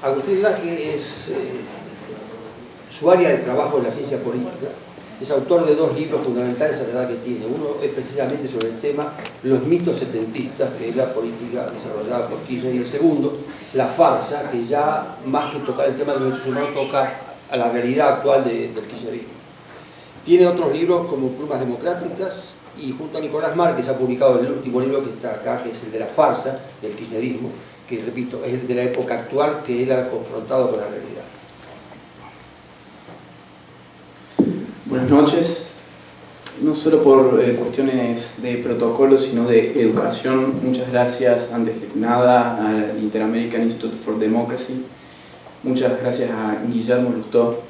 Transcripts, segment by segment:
Agustín Laje es su área de trabajo en la ciencia política. Es autor de 2 libros fundamentales a la edad que tiene. Uno es precisamente sobre el tema Los mitos setentistas, que es la política desarrollada por Kirchner, y el segundo, La farsa, que ya más que tocar el tema de los derechos humanos toca a la realidad actual del kirchnerismo. Tiene otros libros como Plumas Democráticas, y junto a Nicolás Márquez ha publicado el último libro que está acá, que es el de la farsa del kirchnerismo, que repito, es el de la época actual que él ha confrontado con la realidad. Buenas noches. No solo por cuestiones de protocolo, sino de educación. Muchas gracias, antes que nada, al Inter-American Institute for Democracy. Muchas gracias a Guillermo Lustó.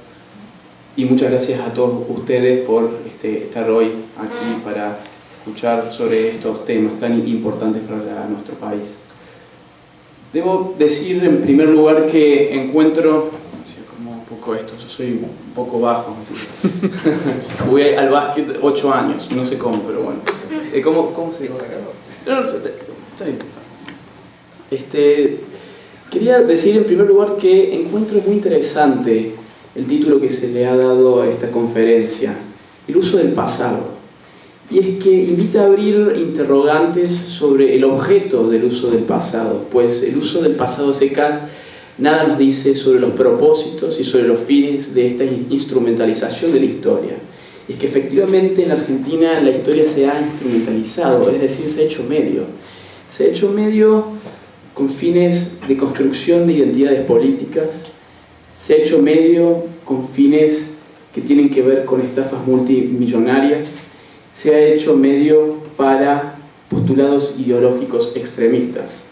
Y muchas gracias a todos ustedes por estar hoy aquí para escuchar sobre estos temas tan importantes para nuestro país. Debo decir en primer lugar que encuentro, como un poco esto, yo soy un poco bajo, jugué al básquet 8 años, no sé cómo, pero bueno. ¿Cómo se dice? No, está bien. Quería decir en primer lugar que encuentro muy interesante el título que se le ha dado a esta conferencia, el uso del pasado. Y es que invita a abrir interrogantes sobre el objeto del uso del pasado, pues el uso del pasado secas nada nos dice sobre los propósitos y sobre los fines de esta instrumentalización de la historia. Es que efectivamente en la Argentina la historia se ha instrumentalizado, es decir, se ha hecho medio. Se ha hecho medio con fines de construcción de identidades políticas, se ha hecho medio con fines que tienen que ver con estafas multimillonarias, se ha hecho medio para postulados ideológicos extremistas.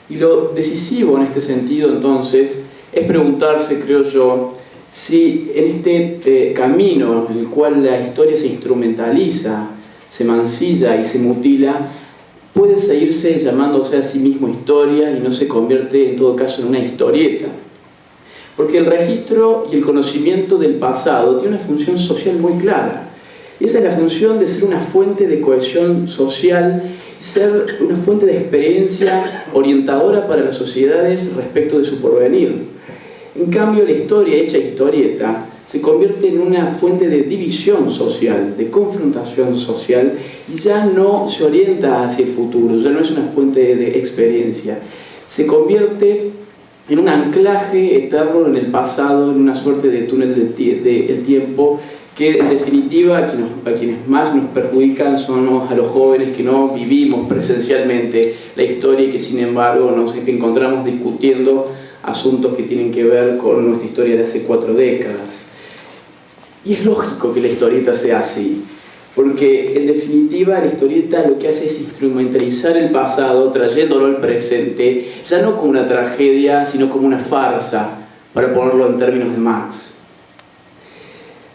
Y lo decisivo en este sentido, entonces, es preguntarse, creo yo, si en este camino en el cual la historia se instrumentaliza, se mancilla y se mutila, puede seguirse llamándose a sí mismo historia y no se convierte en todo caso en una historieta. Porque el registro y el conocimiento del pasado tiene una función social muy clara. Y esa es la función de ser una fuente de cohesión social, ser una fuente de experiencia orientadora para las sociedades respecto de su porvenir. En cambio, la historia hecha historieta se convierte en una fuente de división social, de confrontación social, y ya no se orienta hacia el futuro, ya no es una fuente de experiencia. Se convierte en un anclaje eterno en el pasado, en una suerte de túnel del tiempo, que en definitiva a quienes más nos perjudican son a los jóvenes que no vivimos presencialmente la historia y que sin embargo nos encontramos discutiendo asuntos que tienen que ver con nuestra historia de hace 4 décadas. Y es lógico que la historieta sea así, porque en definitiva la historieta lo que hace es instrumentalizar el pasado, trayéndolo al presente, ya no como una tragedia, sino como una farsa, para ponerlo en términos de Marx.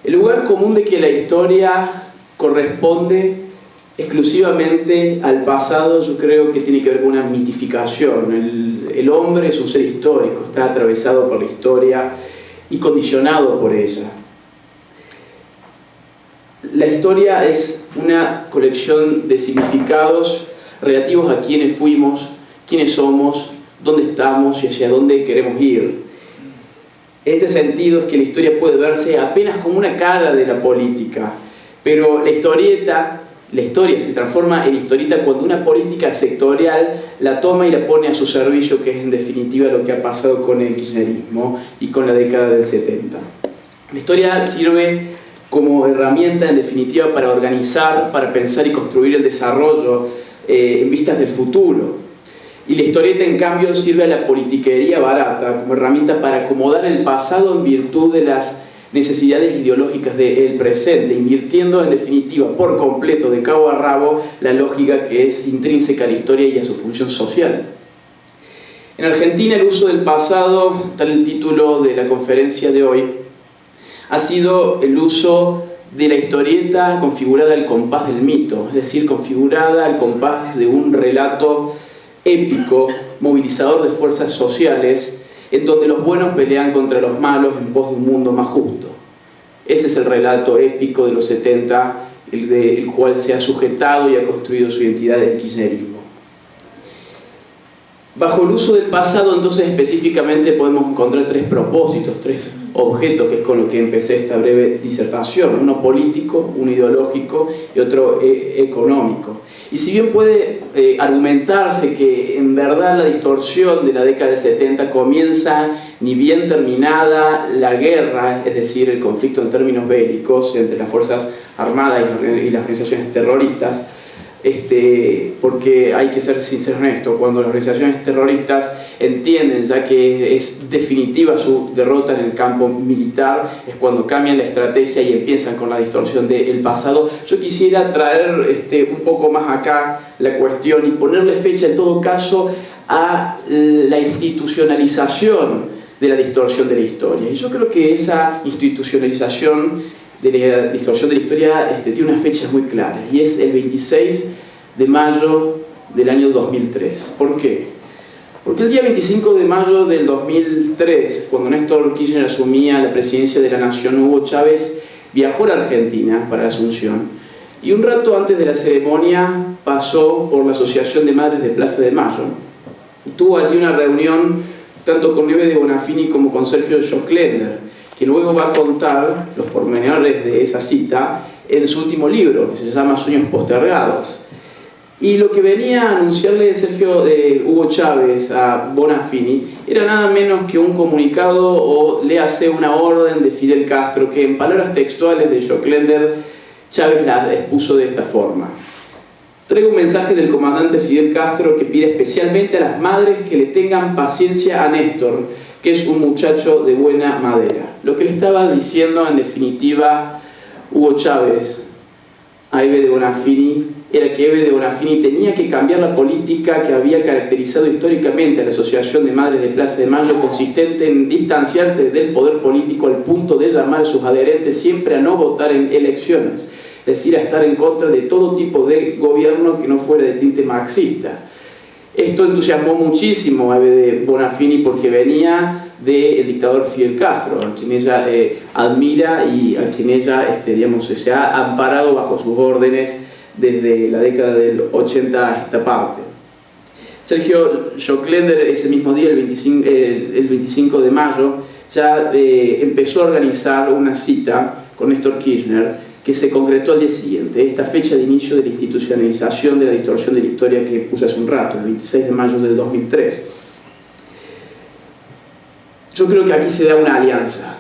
El lugar común de que la historia corresponde exclusivamente al pasado, yo creo que tiene que ver con una mitificación. El hombre es un ser histórico, está atravesado por la historia y condicionado por ella. La historia es una colección de significados relativos a quiénes fuimos, quiénes somos, dónde estamos y hacia dónde queremos ir. En este sentido es que la historia puede verse apenas como una cara de la política, pero la historia se transforma en historieta cuando una política sectorial la toma y la pone a su servicio, que es en definitiva lo que ha pasado con el kirchnerismo y con la década del 70. La historia sirve como herramienta en definitiva para organizar, para pensar y construir el desarrollo en vistas del futuro. Y la historieta, en cambio, sirve a la politiquería barata como herramienta para acomodar el pasado en virtud de las necesidades ideológicas del presente, invirtiendo en definitiva por completo, de cabo a rabo, la lógica que es intrínseca a la historia y a su función social. En Argentina, el uso del pasado, tal el título de la conferencia de hoy, ha sido el uso de la historieta configurada al compás del mito, es decir, configurada al compás de un relato épico, movilizador de fuerzas sociales, en donde los buenos pelean contra los malos en pos de un mundo más justo. Ese es el relato épico de los 70, el cual se ha sujetado y ha construido su identidad del kirchnerismo. Bajo el uso del pasado, entonces, específicamente podemos encontrar tres propósitos, tres objetos, que es con lo que empecé esta breve disertación: uno político, uno ideológico y otro económico. Y si bien puede argumentarse que en verdad la distorsión de la década del 70 comienza ni bien terminada la guerra, es decir, el conflicto en términos bélicos entre las Fuerzas Armadas y las organizaciones terroristas, porque hay que ser sinceros en esto: cuando las organizaciones terroristas entienden ya que es definitiva su derrota en el campo militar, es cuando cambian la estrategia y empiezan con la distorsión del pasado. Yo quisiera traer un poco más acá la cuestión y ponerle fecha en todo caso a la institucionalización de la distorsión de la historia. Y yo creo que esa institucionalización de la distorsión de la historia tiene unas fechas muy claras, y es el 26 de mayo del año 2003. ¿Por qué? Porque el día 25 de mayo del 2003, cuando Néstor Kirchner asumía la presidencia de la Nación, Hugo Chávez viajó a la Argentina para la Asunción, y un rato antes de la ceremonia pasó por la Asociación de Madres de Plaza de Mayo. Tuvo allí una reunión tanto con Eve de Bonafini como con Sergio Schockländer, que luego va a contar los pormenores de esa cita en su último libro, que se llama Sueños Postergados. Y lo que venía a anunciarle Hugo Chávez a Bonafini era nada menos que un comunicado, o léase una orden de Fidel Castro, que en palabras textuales de Schockländer, Chávez la expuso de esta forma: traigo un mensaje del comandante Fidel Castro que pide especialmente a las madres que le tengan paciencia a Néstor, que es un muchacho de buena madera. Lo que le estaba diciendo en definitiva Hugo Chávez a Eve de Bonafini era que Eve de Bonafini tenía que cambiar la política que había caracterizado históricamente a la Asociación de Madres de Plaza de Mayo, consistente en distanciarse del poder político al punto de llamar a sus adherentes siempre a no votar en elecciones, es decir, a estar en contra de todo tipo de gobierno que no fuera de tinte marxista. Esto entusiasmó muchísimo a Eve de Bonafini, porque venía del dictador Fidel Castro, a quien ella admira y a quien ella se ha amparado bajo sus órdenes desde la década del 80 a esta parte. Sergio Schockländer ese mismo día, el 25 de mayo, ya empezó a organizar una cita con Néstor Kirchner, que se concretó al día siguiente, esta fecha de inicio de la institucionalización de la distorsión de la historia que puse hace un rato, el 26 de mayo del 2003. Yo creo que aquí se da una alianza.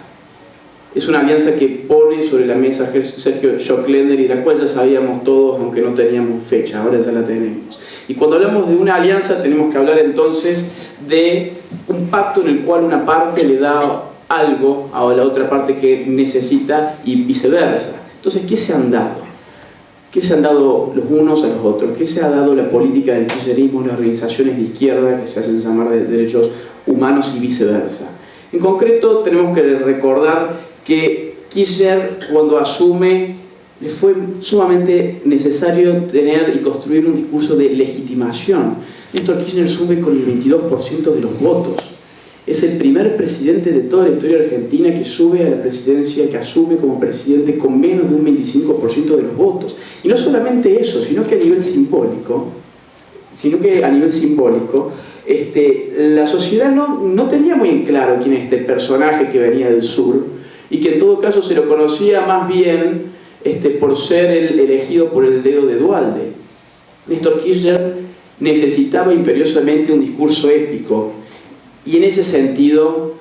Es una alianza que pone sobre la mesa Sergio Schockländer, y la cual ya sabíamos todos, aunque no teníamos fecha, ahora ya la tenemos. Y cuando hablamos de una alianza, tenemos que hablar entonces de un pacto en el cual una parte le da algo a la otra parte que necesita, y viceversa. Entonces, ¿qué se han dado? ¿Qué se han dado los unos a los otros? ¿Qué se ha dado la política del kirchnerismo, las organizaciones de izquierda que se hacen llamar de derechos humanos, y viceversa? En concreto, tenemos que recordar que Kirchner, cuando asume, le fue sumamente necesario tener y construir un discurso de legitimación. Néstor Kirchner sube con el 22% de los votos. Es el primer presidente de toda la historia argentina que sube a la presidencia, que asume como presidente con menos de un 25% de los votos. Y no solamente eso, sino que a nivel simbólico, la sociedad no tenía muy en claro quién es este personaje que venía del sur, y que en todo caso se lo conocía más bien por ser el elegido por el dedo de Duhalde. Néstor Kirchner necesitaba imperiosamente un discurso épico, y en ese sentido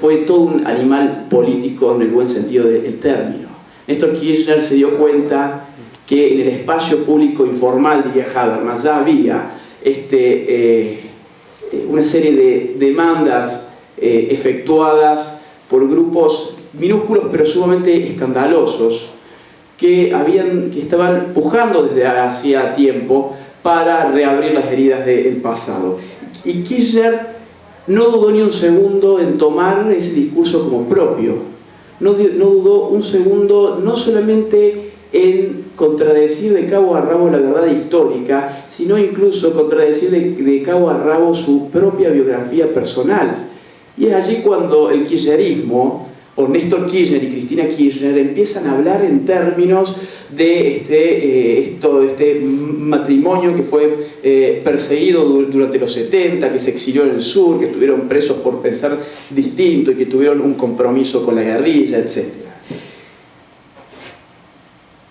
fue todo un animal político en el buen sentido del término. Néstor Kirchner se dio cuenta que en el espacio público informal, diría Habermas, ya había una serie de demandas efectuadas por grupos minúsculos pero sumamente escandalosos, que estaban pujando desde hacía tiempo para reabrir las heridas del pasado. Y Kirchner no dudó ni un segundo en tomar ese discurso como propio. No dudó un segundo, no solamente en contradecir de cabo a rabo la verdad histórica, sino incluso contradecir de cabo a rabo su propia biografía personal. Y es allí cuando el kirchnerismo, o Néstor Kirchner y Cristina Kirchner empiezan a hablar en términos de este matrimonio que fue perseguido durante los 70, que se exilió en el sur, que estuvieron presos por pensar distinto y que tuvieron un compromiso con la guerrilla, etc.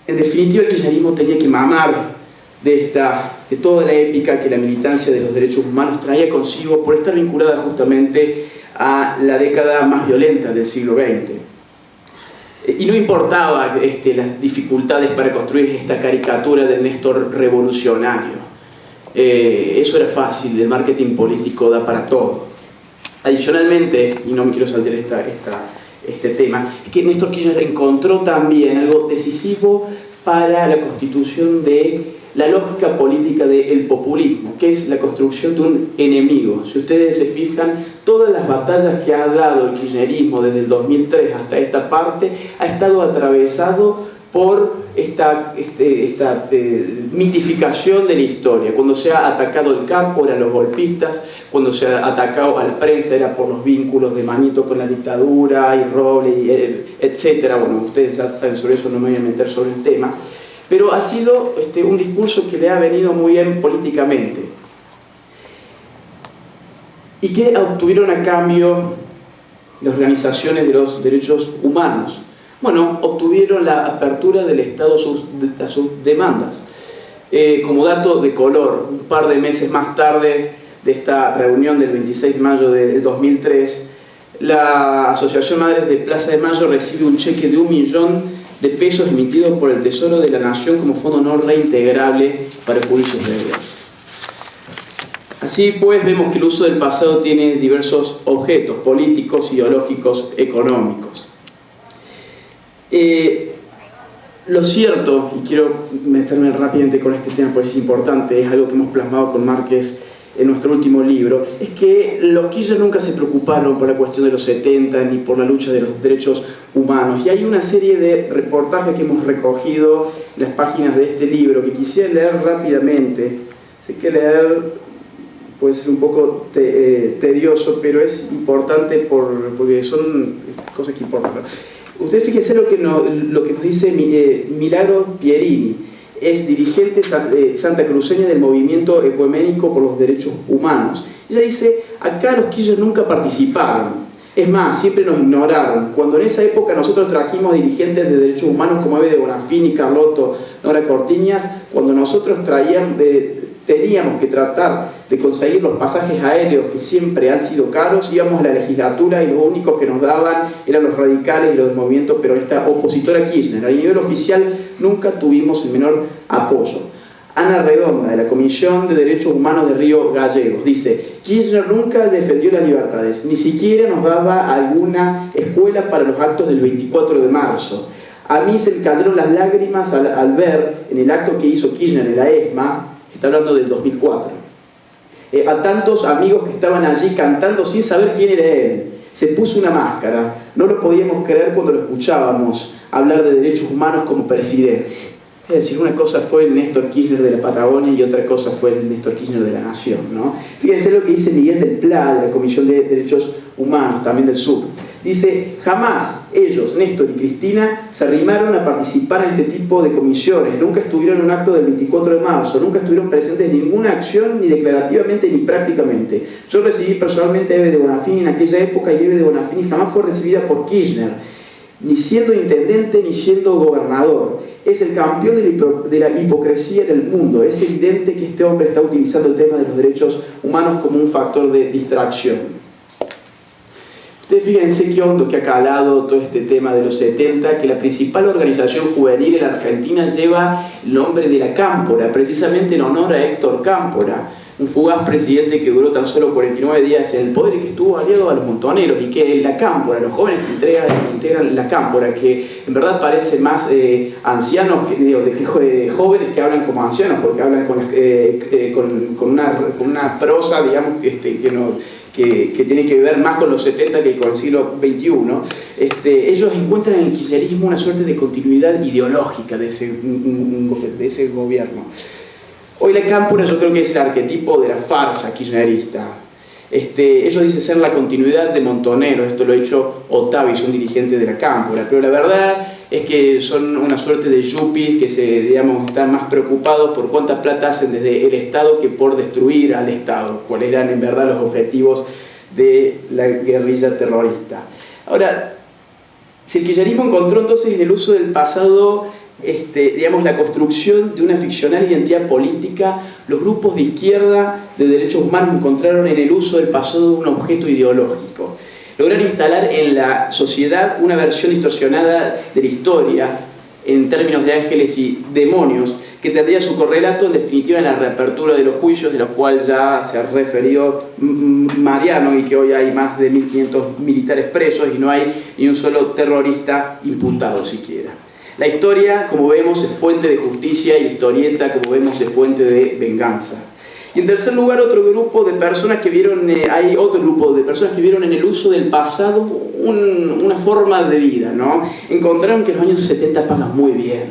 En definitiva, el kirchnerismo tenía que mamar de toda la épica que la militancia de los derechos humanos traía consigo por estar vinculada justamente a la década más violenta del siglo XX. Y no importaba las dificultades para construir esta caricatura del Néstor revolucionario. Eso era fácil, el marketing político da para todo. Adicionalmente, y no me quiero saltar este tema, es que Néstor Kirchner encontró también algo decisivo para la constitución de la lógica política del populismo, que es la construcción de un enemigo. Si ustedes se fijan, todas las batallas que ha dado el kirchnerismo desde el 2003 hasta esta parte ha estado atravesado por esta mitificación de la historia. Cuando se ha atacado el campo eran los golpistas, cuando se ha atacado a la prensa era por los vínculos de Manito con la dictadura y Robles, etc. Bueno, ustedes saben sobre eso, no me voy a meter sobre el tema. Pero ha sido un discurso que le ha venido muy bien políticamente. ¿Y qué obtuvieron a cambio las organizaciones de los derechos humanos? Bueno, obtuvieron la apertura del Estado a sus demandas. Como dato de color, un par de meses más tarde de esta reunión del 26 de mayo de 2003, la Asociación Madres de Plaza de Mayo recibe un cheque de 1 millón de pesos emitido por el Tesoro de la Nación como fondo no reintegrable para cubrir sus deudas. Así pues, vemos que el uso del pasado tiene diversos objetos políticos, ideológicos, económicos. Lo cierto, y quiero meterme rápidamente con este tema porque es importante, es algo que hemos plasmado con Márquez en nuestro último libro, es que los Kirchner nunca se preocuparon por la cuestión de los 70 ni por la lucha de los derechos humanos. Y hay una serie de reportajes que hemos recogido en las páginas de este libro que quisiera leer rápidamente. Sé que leer puede ser un poco tedioso, pero es importante porque son cosas que importan. Ustedes fíjense lo que nos dice Milagro Pierini. Es dirigente santacruceña del movimiento ecuménico por los derechos humanos. Ella dice, acá los Kirchner nunca participaron. Es más, siempre nos ignoraron. Cuando en esa época nosotros trajimos dirigentes de derechos humanos como Eve de Bonafini, Carlotto, Nora Cortiñas, cuando nosotros teníamos que tratar de conseguir los pasajes aéreos que siempre han sido caros, íbamos a la legislatura y los únicos que nos daban eran los radicales y los del movimiento peronista opositor a Kirchner. A nivel oficial nunca tuvimos el menor apoyo. Ana Redonda, de la Comisión de Derechos Humanos de Río Gallegos, dice: Kirchner nunca defendió las libertades, ni siquiera nos daba alguna escuela para los actos del 24 de marzo. A mí se me cayeron las lágrimas al ver en el acto que hizo Kirchner en la ESMA, está hablando del 2004, a tantos amigos que estaban allí cantando sin saber quién era él. Se puso una máscara, no lo podíamos creer cuando lo escuchábamos hablar de derechos humanos como presidente. Es decir, una cosa fue el Néstor Kirchner de la Patagonia y otra cosa fue el Néstor Kirchner de la Nación, ¿no? Fíjense lo que dice Miguel del Pla, de la Comisión de Derechos Humanos, también del Sur. Dice, jamás ellos, Néstor y Cristina, se arrimaron a participar en este tipo de comisiones, nunca estuvieron en un acto del 24 de marzo, nunca estuvieron presentes en ninguna acción, ni declarativamente ni prácticamente. Yo recibí personalmente a Eve de Bonafini en aquella época y Eve de Bonafini jamás fue recibida por Kirchner, ni siendo intendente ni siendo gobernador. Es el campeón de la hipocresía en el mundo. Es evidente que este hombre está utilizando el tema de los derechos humanos como un factor de distracción. Ustedes fíjense qué hondo que ha calado todo este tema de los 70, que la principal organización juvenil en la Argentina lleva el nombre de la Cámpora, precisamente en honor a Héctor Cámpora, un fugaz presidente que duró tan solo 49 días en el poder y que estuvo aliado a los montoneros, y que la Cámpora, los jóvenes que integran la Cámpora, que en verdad parece más ancianos, jóvenes que hablan como ancianos, porque hablan con una prosa, digamos, que tiene que ver más con los 70 que con el siglo XXI, ellos encuentran en el kirchnerismo una suerte de continuidad ideológica de ese gobierno. Hoy la Cámpora yo creo que es el arquetipo de la farsa kirchnerista. Ellos dicen ser la continuidad de Montoneros, esto lo ha hecho Otavis, un dirigente de la Cámpora, pero la verdad es que son una suerte de yuppies que están más preocupados por cuánta plata hacen desde el Estado que por destruir al Estado, cuáles eran en verdad los objetivos de la guerrilla terrorista. Ahora, si el kirchnerismo encontró entonces en el uso del pasado la construcción de una ficcional identidad política, los grupos de izquierda de derechos humanos encontraron en el uso del pasado un objeto ideológico. Lograr instalar en la sociedad una versión distorsionada de la historia en términos de ángeles y demonios, que tendría su correlato en definitiva en la reapertura de los juicios, de los cuales ya se ha referido Mariano, y que hoy hay más de 1.500 militares presos y no hay ni un solo terrorista imputado siquiera. La historia, como vemos, es fuente de justicia, y la historieta, como vemos, es fuente de venganza. Y en tercer lugar, hay otro grupo de personas que vieron en el uso del pasado una forma de vida, ¿no? Encontraron que los años 70 pagan muy bien.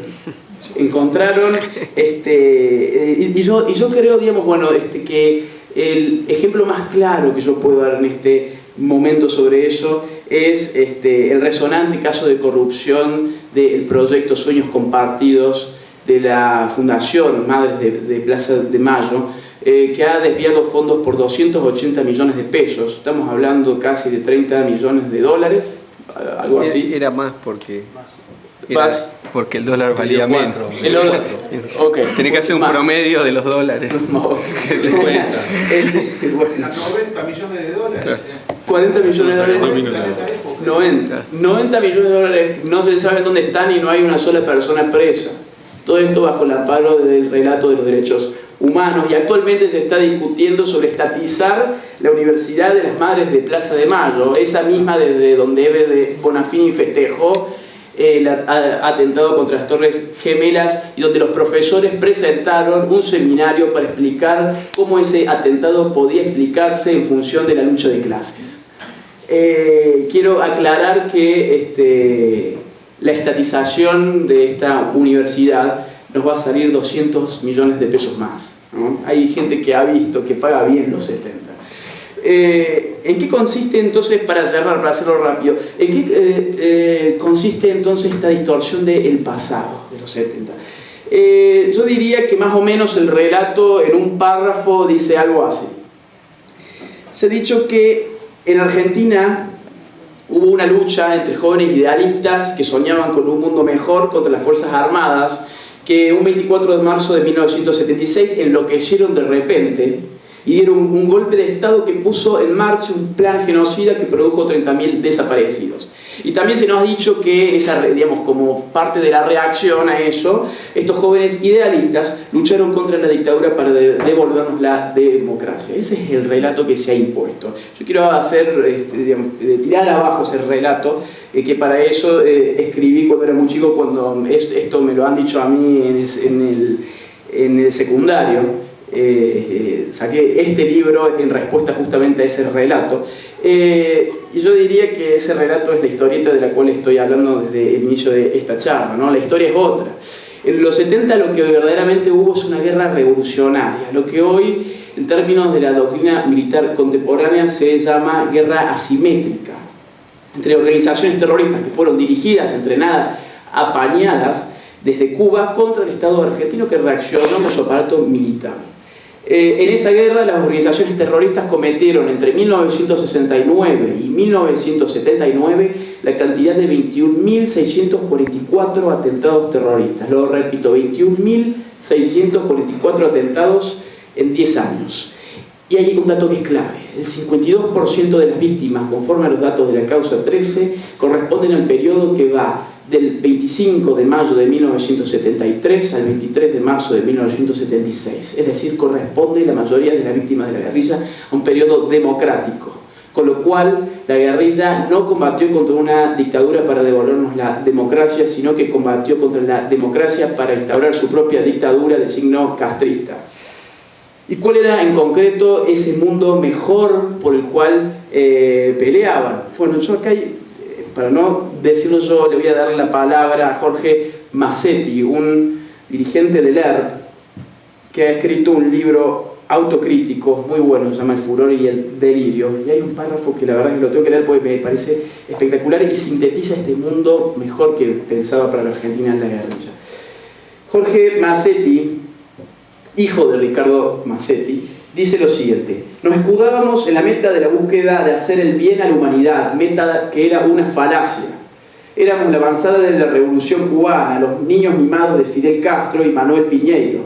Encontraron, y yo creo, que el ejemplo más claro que yo puedo dar en este momento sobre eso es el resonante caso de corrupción del proyecto Sueños Compartidos de la Fundación Madres de Plaza de Mayo, que ha desviado fondos por 280 millones de pesos. Estamos hablando casi de 30 millones de dólares, algo así. Era más porque el dólar valía menos. Okay. Tenía que hacer un promedio de los dólares. No, 90 millones de dólares. Claro. 40 millones de dólares. 90 millones de dólares. No se sabe dónde están y no hay una sola persona presa. Todo esto bajo el amparo del relato de los derechos humanos, y actualmente se está discutiendo sobre estatizar la Universidad de las Madres de Plaza de Mayo, esa misma desde donde Eve de Bonafini festejó el atentado contra las Torres Gemelas, y donde los profesores presentaron un seminario para explicar cómo ese atentado podía explicarse en función de la lucha de clases. Quiero aclarar que la estatización de esta universidad nos va a salir 200 millones de pesos más, ¿no? Hay gente que ha visto que paga bien los 70. ¿En qué consiste entonces, para cerrar, para hacerlo rápido, en qué consiste entonces esta distorsión del pasado, de los 70? Yo diría que más o menos el relato en un párrafo dice algo así. Se ha dicho que en Argentina hubo una lucha entre jóvenes idealistas que soñaban con un mundo mejor contra las Fuerzas Armadas, que un 24 de marzo de 1976 enloquecieron de repente y dieron un golpe de Estado que puso en marcha un plan genocida que produjo 30.000 desaparecidos. Y también se nos ha dicho que, como parte de la reacción a eso, estos jóvenes idealistas lucharon contra la dictadura para devolvernos la democracia. Ese es el relato que se ha impuesto. Yo quiero tirar abajo ese relato, que para eso escribí cuando era muy chico, cuando esto me lo han dicho a mí en el secundario. Saqué este libro en respuesta justamente a ese relato, y yo diría que ese relato es la historieta de la cual estoy hablando desde el inicio de esta charla, ¿no? La historia es otra. En los 70 lo que verdaderamente hubo es una guerra revolucionaria, lo que hoy en términos de la doctrina militar contemporánea se llama guerra asimétrica, entre organizaciones terroristas que fueron dirigidas, entrenadas, apañadas desde Cuba contra el Estado argentino, que reaccionó con su aparato militar. En esa guerra las organizaciones terroristas cometieron entre 1969 y 1979 la cantidad de 21.644 atentados terroristas. Lo repito, 21.644 atentados en 10 años. Y hay un dato que es clave: el 52% de las víctimas, conforme a los datos de la causa 13, corresponden al periodo que va del 25 de mayo de 1973 al 23 de marzo de 1976. Es decir, corresponde la mayoría de las víctimas de la guerrilla a un periodo democrático. Con lo cual, la guerrilla no combatió contra una dictadura para devolvernos la democracia, sino que combatió contra la democracia para instaurar su propia dictadura de signo castrista. ¿Y cuál era en concreto ese mundo mejor por el cual peleaban? Bueno, yo acá, para no decirlo yo, le voy a dar la palabra a Jorge Massetti, un dirigente del ERP, que ha escrito un libro autocríticos, muy buenos, se llama El furor y el delirio, y hay un párrafo que la verdad que lo tengo que leer porque me parece espectacular y sintetiza este mundo mejor que pensaba para la Argentina en la guerrilla. Jorge Massetti, hijo de Ricardo Massetti, dice lo siguiente: nos escudábamos en la meta de la búsqueda de hacer el bien a la humanidad, meta que era una falacia. Éramos la avanzada de la revolución cubana, los niños mimados de Fidel Castro y Manuel Piñeiro,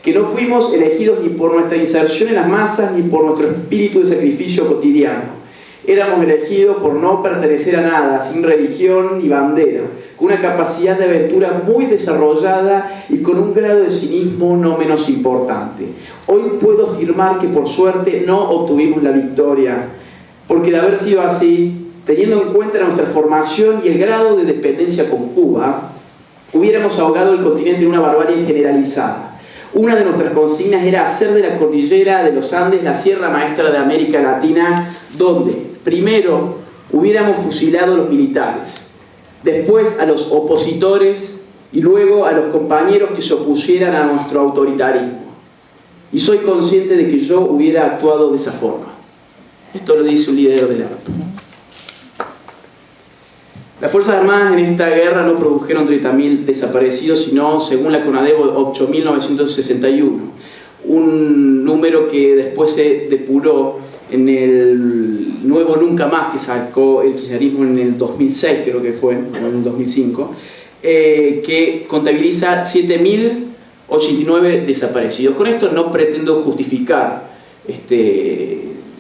que no fuimos elegidos ni por nuestra inserción en las masas ni por nuestro espíritu de sacrificio cotidiano. Éramos elegidos por no pertenecer a nada, sin religión ni bandera, con una capacidad de aventura muy desarrollada y con un grado de cinismo no menos importante. Hoy puedo afirmar que por suerte no obtuvimos la victoria, porque de haber sido así, teniendo en cuenta nuestra formación y el grado de dependencia con Cuba, hubiéramos ahogado el continente en una barbarie generalizada. Una de nuestras consignas era hacer de la cordillera de los Andes la sierra maestra de América Latina, donde primero hubiéramos fusilado a los militares, después a los opositores y luego a los compañeros que se opusieran a nuestro autoritarismo. Y soy consciente de que yo hubiera actuado de esa forma. Esto lo dice un líder del ARP. Las Fuerzas Armadas en esta guerra no produjeron 30.000 desaparecidos, sino, según la CONADEP, 8.961. Un número que después se depuró en el nuevo Nunca Más que sacó el kirchnerismo en el 2006, creo que fue, o en el 2005, que contabiliza 7.089 desaparecidos. Con esto no pretendo justificar,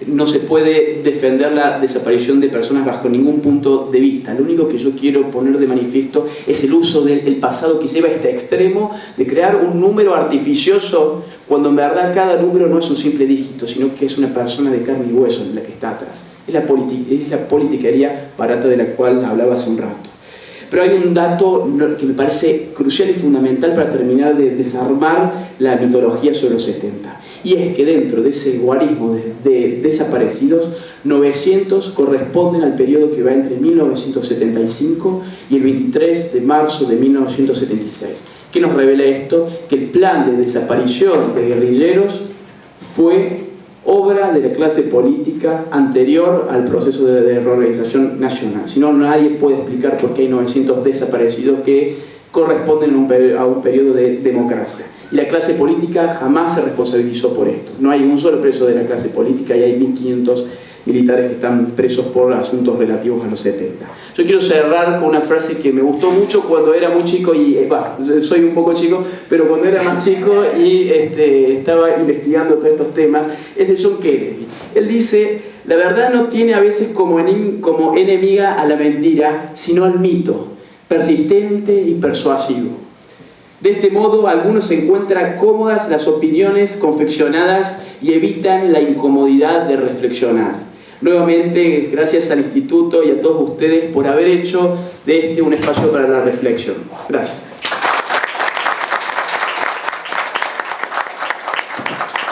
no se puede defender la desaparición de personas bajo ningún punto de vista. Lo único que yo quiero poner de manifiesto es el uso del pasado que lleva a este extremo de crear un número artificioso cuando en verdad cada número no es un simple dígito, sino que es una persona de carne y hueso en la que está atrás. Es la politiquería barata de la cual hablaba hace un rato. Pero hay un dato que me parece crucial y fundamental para terminar de desarmar la mitología sobre los 70. Y es que dentro de ese guarismo de desaparecidos, 900 corresponden al periodo que va entre 1975 y el 23 de marzo de 1976. ¿Qué nos revela esto? Que el plan de desaparición de guerrilleros fue obra de la clase política anterior al proceso de reorganización nacional. Si no, nadie puede explicar por qué hay 900 desaparecidos que corresponden a un periodo de democracia. Y la clase política jamás se responsabilizó por esto. No hay un solo preso de la clase política y hay 1.500 militares que están presos por asuntos relativos a los 70. Yo quiero cerrar con una frase que me gustó mucho cuando era muy chico y, soy un poco chico, pero cuando era más chico y estaba investigando todos estos temas, es de John Kennedy. Él dice: la verdad no tiene a veces como enemiga a la mentira, sino al mito, persistente y persuasivo. De este modo, algunos encuentran cómodas las opiniones confeccionadas y evitan la incomodidad de reflexionar. Nuevamente, gracias al Instituto y a todos ustedes por haber hecho de este un espacio para la reflexión. Gracias.